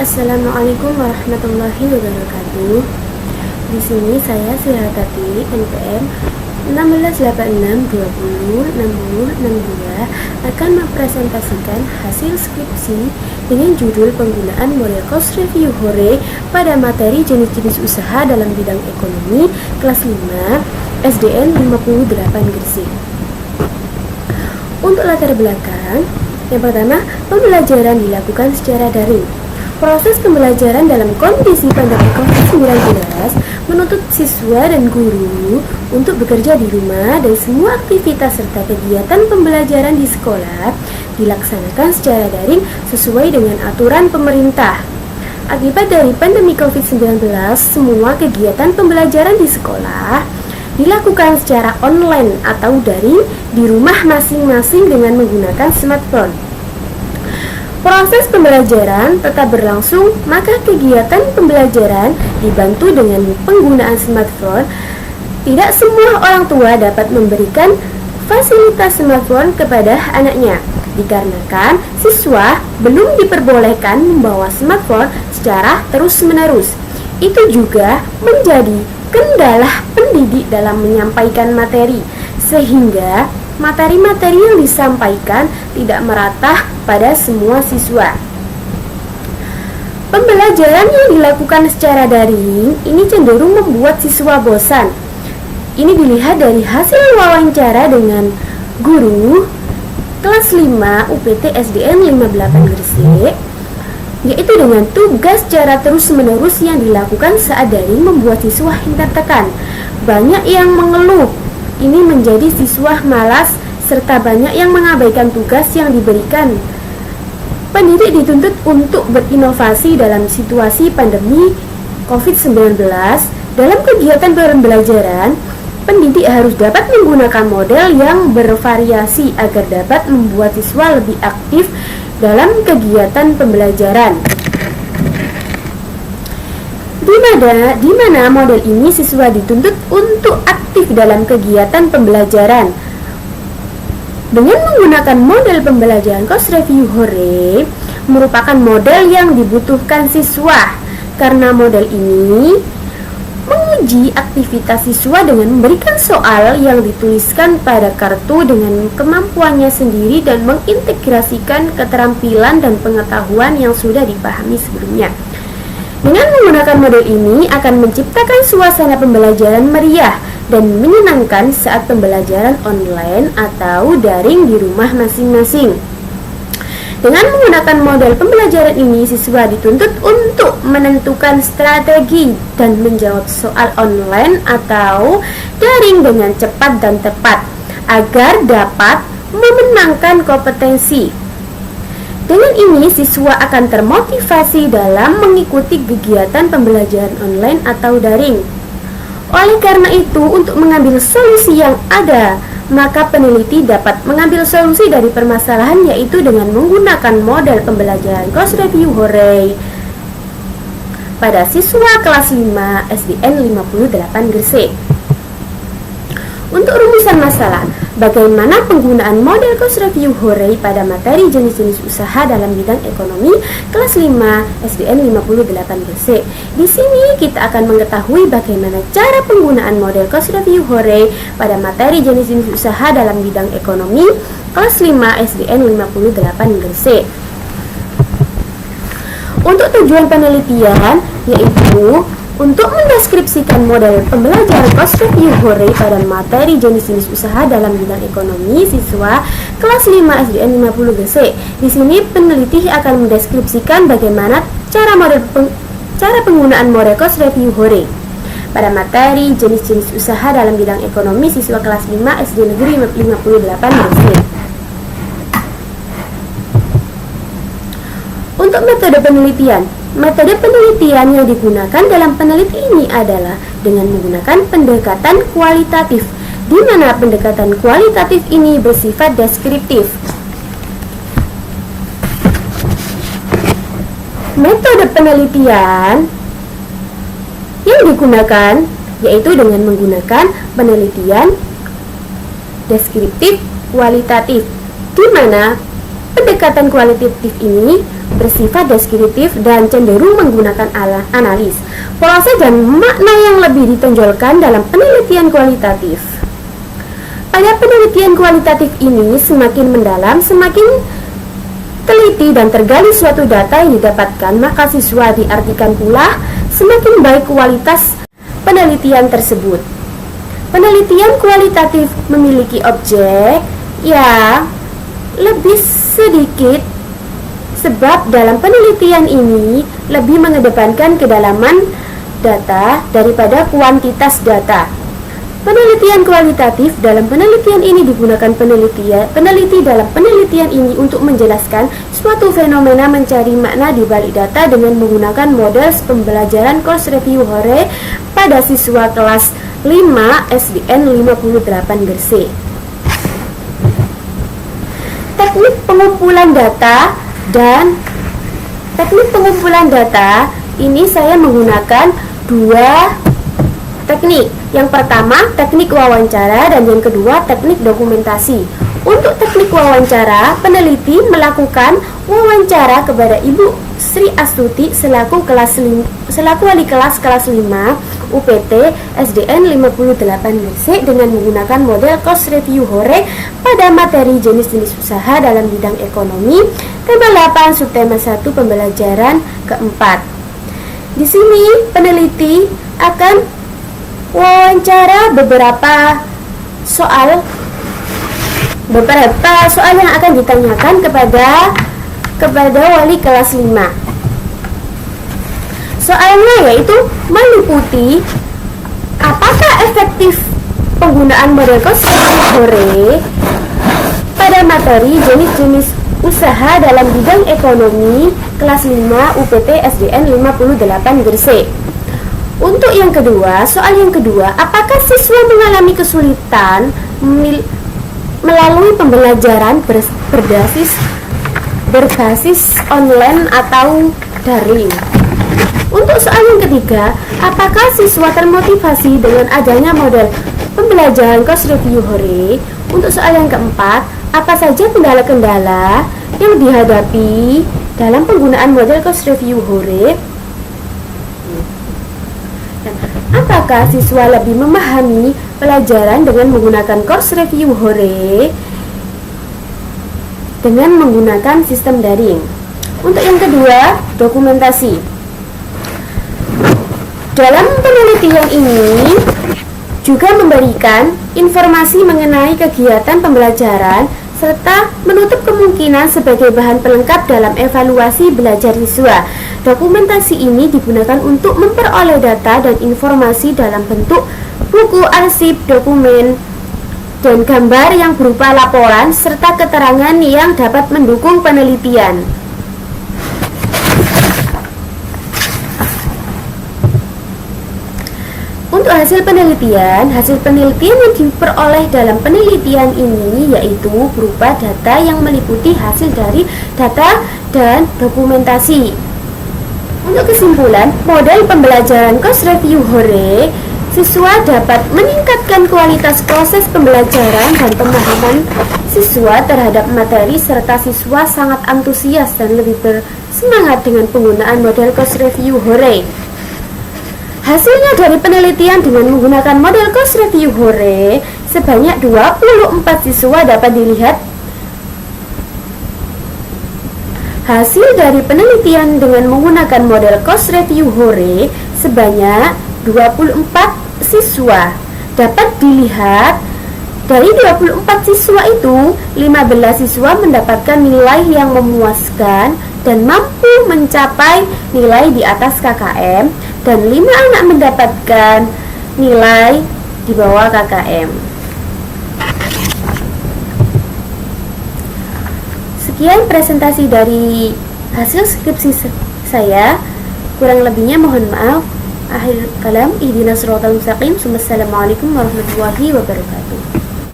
Assalamualaikum warahmatullahi wabarakatuh. Di sini saya Syiratati NPM 1686206062 akan mempresentasikan hasil skripsi dengan judul penggunaan model cost review Hore pada materi jenis-jenis usaha dalam bidang ekonomi kelas 5 SDN 58 Gresik. Untuk latar belakang, yang pertama, pembelajaran dilakukan secara daring. Proses pembelajaran dalam kondisi pandemi COVID-19 menuntut siswa dan guru untuk bekerja di rumah dan semua aktivitas serta kegiatan pembelajaran di sekolah dilaksanakan secara daring sesuai dengan aturan pemerintah. Akibat dari pandemi COVID-19, semua kegiatan pembelajaran di sekolah dilakukan secara online atau daring di rumah masing-masing dengan menggunakan smartphone. Proses pembelajaran tetap berlangsung, maka kegiatan pembelajaran dibantu dengan penggunaan smartphone. Tidak semua orang tua dapat memberikan fasilitas smartphone kepada anaknya, dikarenakan siswa belum diperbolehkan membawa smartphone secara terus-menerus. Itu juga menjadi kendala pendidik dalam menyampaikan materi, sehingga materi-materi yang disampaikan tidak merata pada semua siswa. Pembelajaran yang dilakukan secara daring ini cenderung membuat siswa bosan. Ini dilihat dari hasil wawancara dengan guru kelas 5 UPT SDN 58 Gresik, yaitu dengan tugas secara terus-menerus yang dilakukan saat daring membuat siswa yang tertekan. Banyak yang mengeluh ini menjadi siswa malas serta banyak yang mengabaikan tugas yang diberikan. Pendidik dituntut untuk berinovasi dalam situasi pandemi COVID-19. Dalam kegiatan pembelajaran, pendidik harus dapat menggunakan model yang bervariasi agar dapat membuat siswa lebih aktif dalam kegiatan pembelajaran. Di mana model ini siswa dituntut untuk aktif dalam kegiatan pembelajaran. Dengan menggunakan model pembelajaran cost review Hore merupakan model yang dibutuhkan siswa, karena model ini menguji aktivitas siswa dengan memberikan soal yang dituliskan pada kartu dengan kemampuannya sendiri dan mengintegrasikan keterampilan dan pengetahuan yang sudah dipahami sebelumnya. Dengan menggunakan model ini akan menciptakan suasana pembelajaran meriah dan menyenangkan saat pembelajaran online atau daring di rumah masing-masing. Dengan menggunakan model pembelajaran ini, siswa dituntut untuk menentukan strategi dan menjawab soal online atau daring dengan cepat dan tepat agar dapat memenangkan kompetensi. Dengan ini, siswa akan termotivasi dalam mengikuti kegiatan pembelajaran online atau daring. Oleh karena itu, untuk mengambil solusi yang ada, maka peneliti dapat mengambil solusi dari permasalahan, yaitu dengan menggunakan model pembelajaran cost review Hore pada siswa kelas 5 SDN 58 Gresik. Untuk rumusan masalah, bagaimana penggunaan model cost review Hore pada materi jenis-jenis usaha dalam bidang ekonomi kelas 5 SDN 58 Gresik. Di sini kita akan mengetahui bagaimana cara penggunaan model cost review Hore pada materi jenis-jenis usaha dalam bidang ekonomi kelas 5 SDN 58 Gresik. Untuk tujuan penelitian, yaitu untuk mendeskripsikan model pembelajaran cost review Hore pada materi jenis-jenis usaha dalam bidang ekonomi siswa kelas 5 SDN 50 Gresik. Di sini peneliti akan mendeskripsikan bagaimana cara penggunaan model cost review Hore pada materi jenis-jenis usaha dalam bidang ekonomi siswa kelas 5 SD Negeri 58 Gresik. Untuk metode penelitian yang digunakan dalam peneliti ini adalah dengan menggunakan pendekatan kualitatif, di mana pendekatan kualitatif ini bersifat deskriptif. Metode penelitian yang digunakan yaitu dengan menggunakan penelitian deskriptif kualitatif, di mana pendekatan kualitatif ini bersifat deskriptif dan cenderung menggunakan analis, proses dan makna yang lebih ditonjolkan dalam penelitian kualitatif. Pada penelitian kualitatif ini semakin mendalam, semakin teliti dan tergali suatu data yang didapatkan, maka siswa diartikan pula semakin baik kualitas penelitian tersebut. Penelitian kualitatif memiliki objek yang lebih sedikit, sebab dalam penelitian ini lebih mengedepankan kedalaman data daripada kuantitas data. Penelitian kualitatif dalam penelitian ini digunakan peneliti dalam penelitian ini untuk menjelaskan suatu fenomena, mencari makna di balik data dengan menggunakan model pembelajaran course review Hore pada siswa kelas 5 SDN 58 Gresik. Teknik pengumpulan data ini saya menggunakan dua teknik. Yang pertama teknik wawancara dan yang kedua teknik dokumentasi. Untuk teknik wawancara, peneliti melakukan wawancara kepada Ibu Sri Astuti selaku wali kelas 5 UPT SDN 58 Gresik dengan menggunakan model course review Hore pada materi jenis-jenis usaha dalam bidang ekonomi, tema 8 subtema 1 pembelajaran keempat. Di sini peneliti akan wawancara beberapa soal yang akan ditanyakan kepada wali kelas 5. Soalnya yaitu meliputi apakah efektif penggunaan model course review Hore pada materi jenis-jenis usaha dalam bidang ekonomi kelas 5 UPT SDN 58 Gresik. Untuk yang kedua, soal yang kedua, apakah siswa mengalami kesulitan melalui pembelajaran berbasis online atau daring? Untuk soal yang ketiga, apakah siswa termotivasi dengan adanya model pembelajaran course review Hore? Untuk soal yang keempat, apa saja kendala-kendala yang dihadapi dalam penggunaan model course review Hore? Apakah siswa lebih memahami pelajaran dengan menggunakan course review Hore dengan menggunakan sistem daring? Untuk yang kedua, dokumentasi. Dalam penelitian ini juga memberikan informasi mengenai kegiatan pembelajaran serta menutup kemungkinan sebagai bahan pelengkap dalam evaluasi belajar siswa. Dokumentasi ini digunakan untuk memperoleh data dan informasi dalam bentuk buku, arsip, dokumen, dan gambar yang berupa laporan serta keterangan yang dapat mendukung penelitian. Untuk hasil penelitian yang diperoleh dalam penelitian ini yaitu berupa data yang meliputi hasil dari data dan dokumentasi. Untuk kesimpulan, model pembelajaran course review Hore, siswa dapat meningkatkan kualitas proses pembelajaran dan pemahaman siswa terhadap materi serta siswa sangat antusias dan lebih bersemangat dengan penggunaan model course review Hore. Hasilnya dari penelitian dengan menggunakan model course review Hore, sebanyak 24 siswa dapat dilihat. Hasil dari penelitian dengan menggunakan model course review Hore, sebanyak 24 siswa dapat dilihat. Dari 24 siswa itu, 15 siswa mendapatkan nilai yang memuaskan dan mampu mencapai nilai di atas KKM, dan 5 anak mendapatkan nilai di bawah KKM. Sekian presentasi dari hasil skripsi saya. Kurang lebihnya mohon maaf. Akhir kalam, ihdinas siratal mustaqim. Assalamualaikum warahmatullahi wabarakatuh.